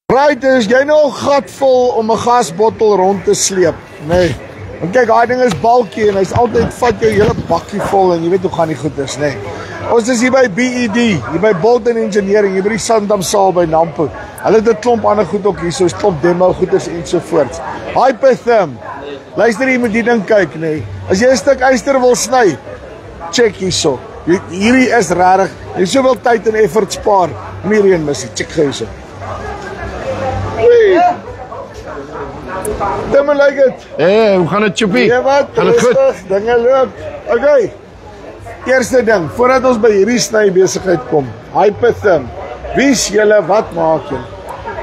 Right, is jy nou al gatvol om 'n gasbottel rond te sleep? Nee. Want kyk, daai ding is balkie en hy's altyd vat jou hele bakkie vol en jy weet hoe gaan die goeders, nee. Ons is hier by BED, hier by Bolton Engineering, hier by die Sandam saal by Nampo. Hulle het 'n klomp ander goed ook hier, soos klomp demo goeders en so voort. Hypertherm. Luister, jy moet die ding kyk, nee. As jy 'n stuk yster wil sny, check hierso. Hierdie is regtig, jy soveel tyd en effort spaar. Meer een missie, check hierso. Dimmer like it. Hey, hoe gaan dit, Choppie? Ja wat, gaan dit goed? Dinge loop. Okay. Eerste ding, voordat ons by hierdie sny besigheid kom, Hypertherm. Wie's julle, wat maak jy?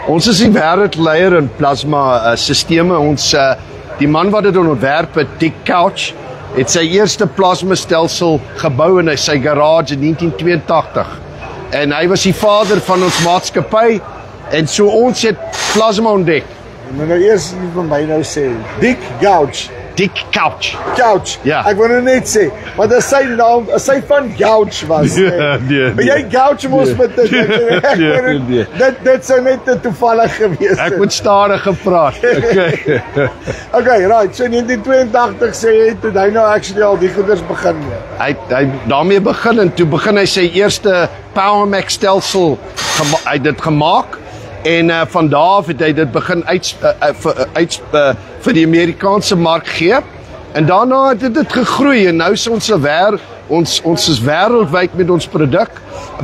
Ons is die wêreldleier in plasma sisteme. Ons die man wat dit ontwerp het, Dick Couch, het sy eerste plasma stelsel gebou in sy garage in 1982. En hy was die vader van ons maatskappy en so ons het plasma ontdek. Ek moet nou eers iets van my nou sê. Dick Couch. Dick Couch. Couch. Ja. Ek wil nou net sê, want as sy naam, as sy van Couch was. Nee. Maar jy Couch mos met dit. Nee. Dit sou net te toevallig gewees het. Ek moet stadig gepraat. Okay. Okay, right. So in 1982 sê jy toe hy nou actually al die goeders begin mee. Hy daarmee begin en toe begin hy sy eerste PowerMax stelsel hy dit gemaak. En van daar af het hy dit begin vir die Amerikaanse mark gee. En daarna het dit gegroei en nou is ons is wêreldwyd met ons produk,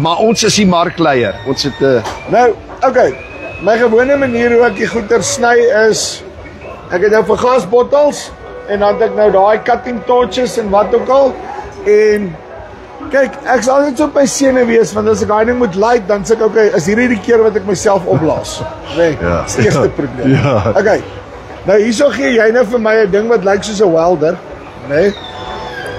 maar ons is die markleier. Ons het Nou, okay. My gewone manier hoe ek die goeder sny is ek het nou vir gasbottels en dan het ek nou daai cutting torches en wat ook al. En kyk, ek sal net so op my sene wees, want as ek daai ding moet light, dan sê ek, okay, is hierdie die keer wat ek myself opblaas? Nee, Ja. dis die eerste probleem. Ja. Okay, nou hierso gee jy nou vir my 'n ding wat lyk soos 'n welder, nee?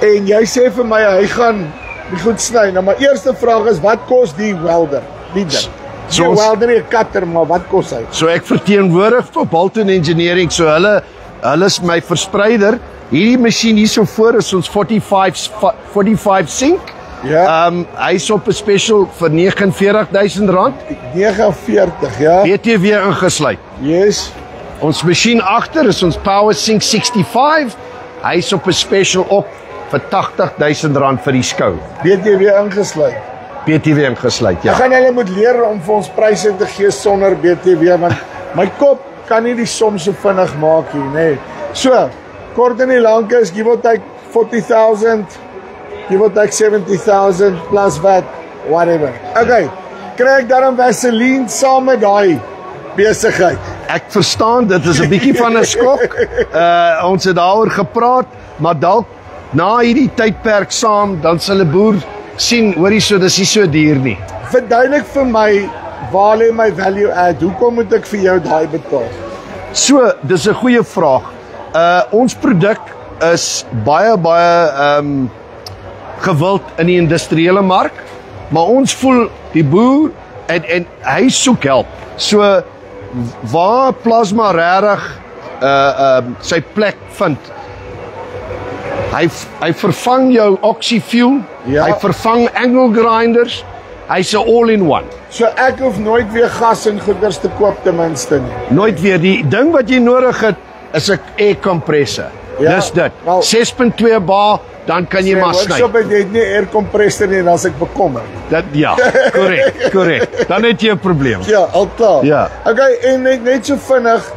En jy sê vir my, hy gaan die goed sny. Nou, my eerste vraag is, wat kos die welder? Die ding. So Die ons- welder nie 'n cutter, maar wat kos hy? So ek verteenwoordig vir Bolton Engineering, so hulle is my verspreider. Hierdie masjien hierso voor is ons 45 sink. Ja. Hy's op 'n special vir R49,000, 49, ja. BTW ingesluit. Yes. Ons masjien agter is ons Power Sink 65. Hy's op 'n special op vir R80,000 vir die skou. BTW ingesluit. BTW ingesluit, Ek ja. gaan hulle moet leer om vir ons pryse te gee sonder BTW, want my kop kan nie die som so vinnig maak hier, nee. So, kort en die lank is, give or take 40,000, give or take 70,000 plus VAT, whatever. Okay, kry ek daarom Vaseline saam met daai besigheid? Ek verstaan, dit is 'n bietjie van 'n skok. Ons het daaroor gepraat, maar dalk na hierdie tydperk saam, dan sal 'n boer sien, hoorie so, dis nie so duur nie. Verduidelik vir my, waar lê my value add? Hoekom moet ek vir jou daai betaal? So, dis 'n goeie vraag. Ons produk is baie gewild in die industriële mark, maar ons voel die boer en hy soek help. So waar plasma regtig sy plek vind. Hy vervang jou oxyfuel, Ja. hy vervang angle grinders, hy's 'n all-in-one. So ek hoef nooit weer gas en goeders te koop ten minste nie. Nooit weer. Die ding wat jy nodig het is 'n air compressor. Ja, Dis dit. wel- 6.2 bar, dan kan jy maar sny. Workshop het jy nie air compressor nie, dan as ek bekommer. Dat ja, korrek. Dan het jy 'n probleem. Ja, al klaar. Ja. Okay, en net so vinnig,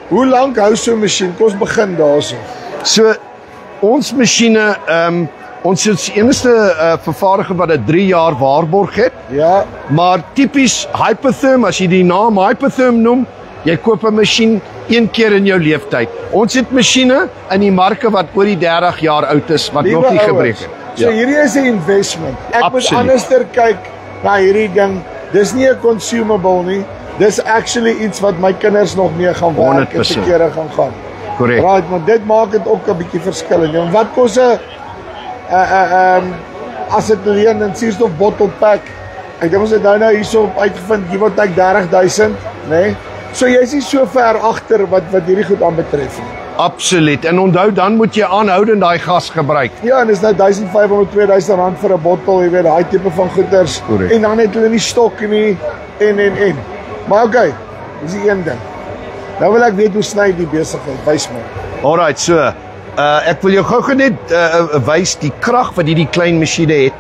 hoe lank hou so 'n masjien? Kom ons begin daarso. So ons masjiene, ons is die enigste vervaardiger wat 'n 3 jaar waarborg het. Ja, Maar tipies Hypertherm, as jy die naam Hypertherm noem, jy koop 'n masjien een keer in jou lewenstyd. Ons het masjiene in die marke wat oor die 30 jaar oud is wat nog nie gebreek het. So hierdie is 'n investment. Ek moet Absoluut. anderster kyk na hierdie ding. Dis nie 'n consumable nie. Dis actually iets wat my kinders nog mee gaan werk en 100%. te kere gaan. Korrek. Right, maar dit maak dit ook 'n bietjie verskil. En wat kos 'n acetylene en suurstof bottle pack? Ek dink ons het nou hierso uitgevind, jy word ek 30,000, né? So jy is nie so ver agter wat hierdie goed aanbetref nie. Absoluut. En onthou, dan moet jy aanhoudend daai gas gebruik. Ja, en dis nou 1500, 2000 rand vir 'n bottel, jy weet, daai tipe van goeders. Correct. En dan het hulle nie stok nie en. Maar okay. Dis die een ding. Nou wil ek weet hoe sny die besigheid, wys my. Alright, so ek wil jou gou net wys die krag wat hierdie klein masjiene het.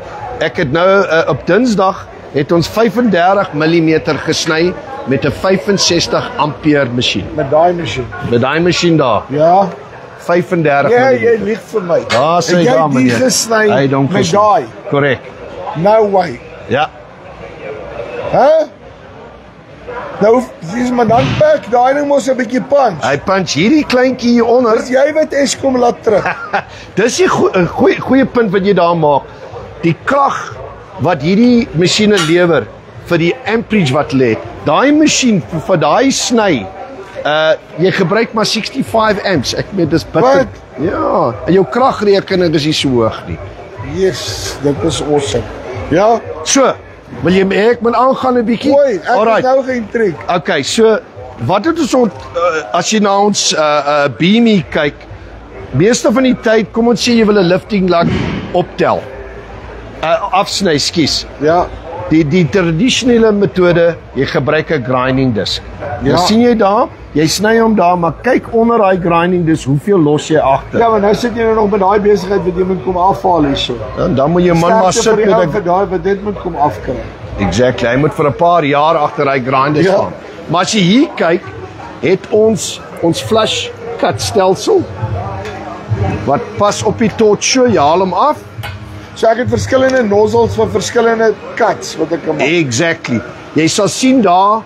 Ek het nou op Dinsdag het ons 35 mm gesny met 'n 65 ampere masjien. Met daai masjien. Met daai masjien daar. Ja. 35 Ja, mm. jy lieg vir my. Daar sê jy daar, die meneer. gesny Hy het hom met gesny. daai. Korrek. No way. Ja. Hè? Nou, dis maar dan pak daai ding mos 'n bietjie punch. Hy punch hierdie kleintjie hier onder. Dis jy wat Eskom laat terug. Dis 'n goeie punt wat jy daar maak. Die krag wat hierdie masjiene lewer vir die amperage wat lê. Daai masjien vir daai sny, jy gebruik maar 65 amps. Ek meen dis bitter. Wat? Ja, en jou kragrekening is nie so hoog nie. Yes, dit is awesome. Ja, So, wil jy ek moet aangaan 'n bietjie? mooi. Ek is nou geïntrig. Okay, so wat het ons as jy na ons Beamy kyk, meeste van die tyd, kom ons sê jy wil 'n lifting lug optel. Afsny, skus. Ja. Die tradisionele metode, jy gebruik 'n grinding disk. Ja. Dan sien jy daar, jy sny hom daar, maar kyk onder daai grinding disk, hoeveel los jy agter. Ja, maar nou sit jy nou nog met daai besigheid wat jy moet kom afhaal hierso. En dan moet jy man maar sit met 'n vir daai wat dit moet kom afkry. Exactly. Hy moet vir 'n paar jaar agter daai grinder Ja. staan. Maar as jy hier kyk, het ons flush cut stelsel wat pas op die torch, so jy haal hom af. So ek het verskillende nozzles vir verskillende cuts wat ek kan maak. Exactly. Jy sal sien daar,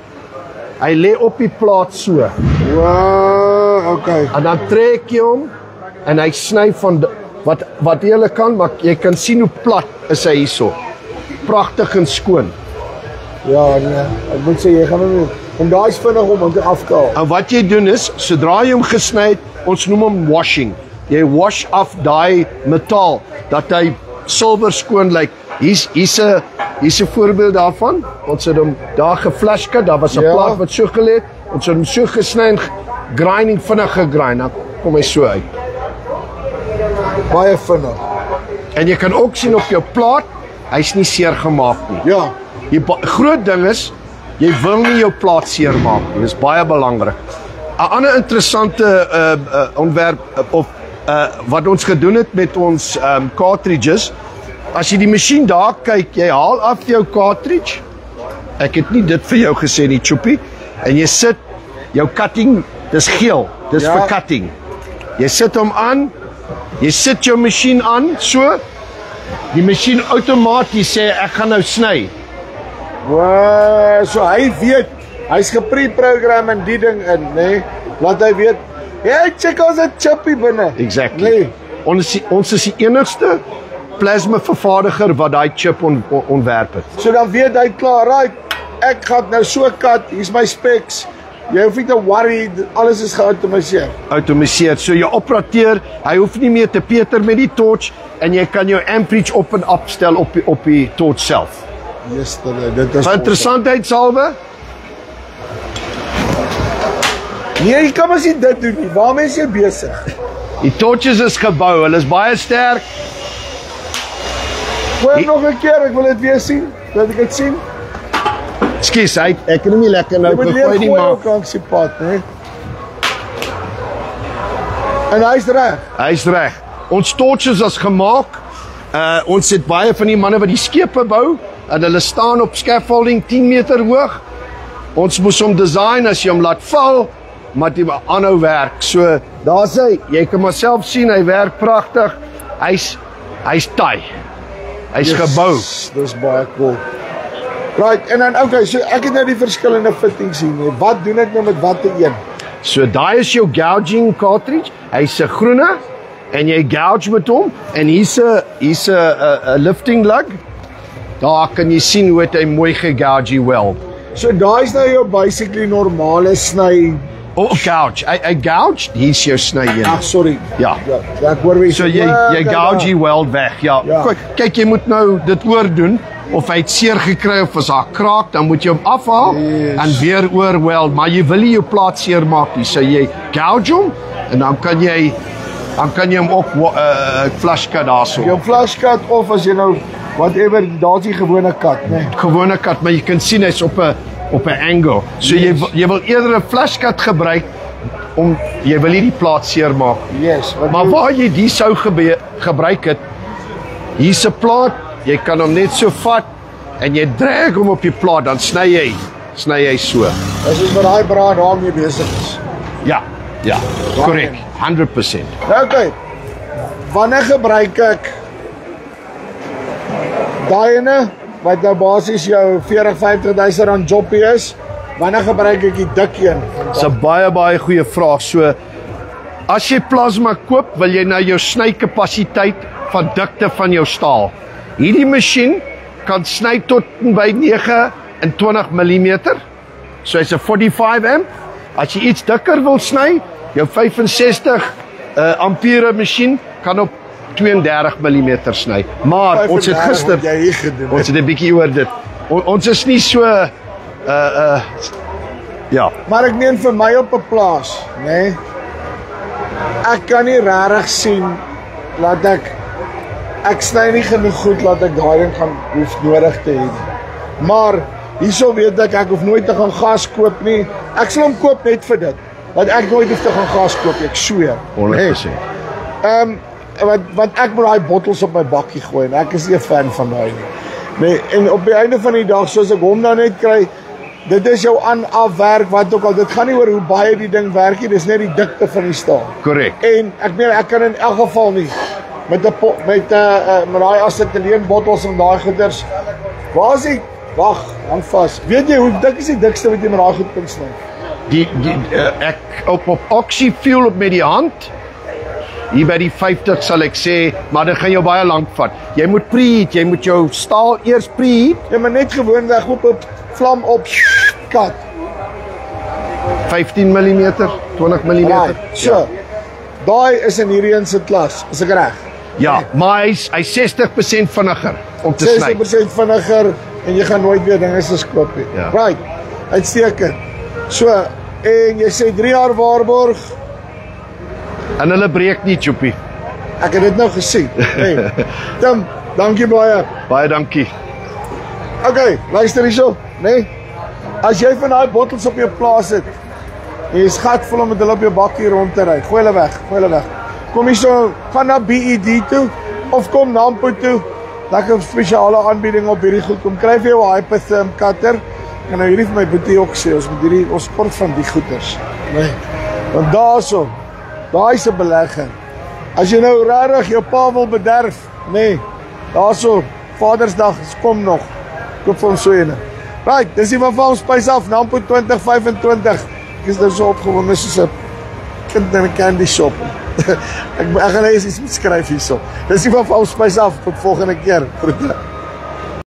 hy lê op die plaat so. Wow, okay. En dan trek jy hom en hy sny van wat jy hulle kan, maar jy kan sien hoe plat is hy hierso. Pragtig en skoon. Ja, nee. Ek moet sê jy gaan hom en daai is vinnig om te afkaal. En wat jy doen is, sodra jy hom gesny het, ons noem hom washing. Jy wash af daai metaal dat hy silwer skoon lyk. Hier's 'n voorbeeld daarvan. Ons het hom daar geflashcut, daar was 'n plaat wat so gelê het. Ons het hom so gesny en grinding vinnig gegrind. Dan kom hy so uit. Baie vinnig. En jy kan ook sien op jou plaat, hy's nie seer gemaak nie. Ja. Die groot ding is, jy wil nie jou plaat seer maak nie. Dis baie belangrik. 'n Ander interessante ontwerp of wat ons gedoen het met ons cartridges, as jy die masjien daar kyk, jy haal af jou cartridge. Ek het nie dit vir jou gesê nie, Choppie. En jy sit jou cutting, dis geel, dis vir cutting. Jy sit hom aan, jy sit jou masjien aan, so die masjien outomaties sê ek gaan nou sny. Wow, so hy weet, hy's gepreprogram in die ding in, nê? Laat hy weet, hey, check ons 'n chippie binne. Exactly. Nee. Ons is die enigste plasma vervaardiger wat daai chip ontwerp het. So dan weet hy klaar, right, ek gaan nou so cut, hier's my specs. Jy hoef nie te worry, alles is geautomatiseer. Automatiseer. So jou operateur, hy hoef nie meer te peter met die torch en jy kan jou amperage op en afstel op die torch self. Yes, dit is Interessantheidshalwe. Nee, jy kan mos nie dit doen nie. Waarmee is jy besig? Die torches is gebou, hulle is baie sterk. Gooi nog 'n keer, ek wil dit weer sien. Laat ek dit sien. Skus, ek het nie lekker nou Jy moet gegooi leer nie, gooi maar ook langs die pad, hè. En hy's reg. hy's reg. Ons torches is gemaak. Ons het baie van die manne wat die skepe bou en hulle staan op scaffolding 10 meter hoog. Ons moes hom design as jy hom laat val, maar dit aanhou werk. So daar's hy. Jy kan maar self sien hy werk pragtig. Hy's taai. Hy's gebou. Dis baie cool. Right, en dan okay, so ek het nou die verskillende fittings hier. Wat doen ek nou met watter een? So daai is jou gouging cartridge. Hy's 'n groene en jy gouge met hom en hier's 'n lifting lug. Daar kan jy sien hoe hy mooi gegouge weld. So daai's nou jou basically normale sny. Gouge. Hy gouged, hier's jou sny een. Ag, sorry. Ja. Ja, ek hoor wie So jy gouge die weld weg. Ja. Kyk, jy moet nou dit oordoen of hy het seer gekry of as hy kraak, dan moet jy hom afhaal en weer oor weld, maar jy wil nie jou plaat seer maak nie. So jy gouge hom en dan kan jy hom ook flush cut daarso. Jou flush cut of as jy nou whatever, daar's die gewone cut, né? Gewone cut, maar jy kan sien hy's op 'n op 'n angle. So jy wil eerder 'n flashcut gebruik om jy wil nie die plaat seermaak. Yes, Maar waar jy die sou gebruik het, hier's 'n plaat, jy kan hom net so vat en jy drag hom op die plaat, dan sny jy so. Dis is wat daai braai daarmee besig is. Ja, korrek, 100%. Nou okay. Wanneer gebruik ek daai ene wat nou basies jou 40-50 000 rand joppie is? Wanneer gebruik ek die dik een? Dis 'n baie goeie vraag. So as jy plasma koop, wil jy nou jou snykapasiteit van dikte van jou staal. Hierdie masjien kan sny tot by 29 mm. So hy's 'n 45 amp. As jy iets dikker wil sny, jou 65 ampere masjien kan op 32 mm sny. Maar ons het gister ons het 'n bietjie oor dit. Ons is nie so ja. Maar ek meen vir my op 'n plaas, nê? Ek kan nie regtig sien laat ek sny nie genoeg goed laat ek daai ding gaan hoef nodig te hê. Maar hierso weet ek hoef nooit te gaan gas koop nie. Ek sal hom koop net vir dit. Want ek nooit hoef te gaan gas koop, ek sweer. 100%. Want ek moet daai bottels op my bakkie gooi en ek is nie 'n fan van daai nie. Nee, en op die einde van die dag, soos ek hom nou net kry, dit is jou aan-af-werk, wat ook al, dit gaan nie oor hoe baie die ding werk nie, dis net die dikte van die staal. Korrek. En ek meen, ek kan in elk geval nie, met daai acetyleen bottels en daai goeders, waar is die, wag, hang vas, weet jy, hoe dik is die dikste wat jy met daai goed kan sny? Ek op oxyfuel met die hand, hier by die 50 sal ek sê, maar dit gaan jou baie lank vat. Jy moet preheat, jy moet jou staal eers preheat. Ja, maar net gewoonweg op vlam op kat. 15 mm, 20 mm. Right, so, daai is in hierdie se klas, is ek reg? Ja, maar hy's 60% vinniger om te sny. 60% vinniger en jy gaan nooit weer dinge soos koop nie. Ja. Right, uitstekend. So, en jy sê 3 jaar waarborg. En hulle breek nie, Choppie. Ek het dit nou gesien. Hey, Tim, dankie baie. Baie dankie. Okay, luister hierso, né? As jy van daai bottels op jou plaas het, en jy's gatvol om met hulle op jou bakkie rond te ry, gooi hulle weg. Kom hierso, gaan na BED toe of kom Nampo toe. Lekker spesiale aanbieding op hierdie goed. Kom kry vir jou 'n Hypertherm cutter. En nou hierdie vir my boetie ook sê, ons kort van die goeders, né? Want daarso, daai is 'n belegging. As jy nou regtig jou pa wil bederf, né? Daarso, Vadersdag kom nog. Koop vir ons so ene. Right, dis die van ons spys af, Nampo 2025. Ek is nou so opgewonde soos 'n kind in 'n candy shop. ek gaan net iets skryf hierso. Dis die van ons spys af, tot volgende keer. Groete.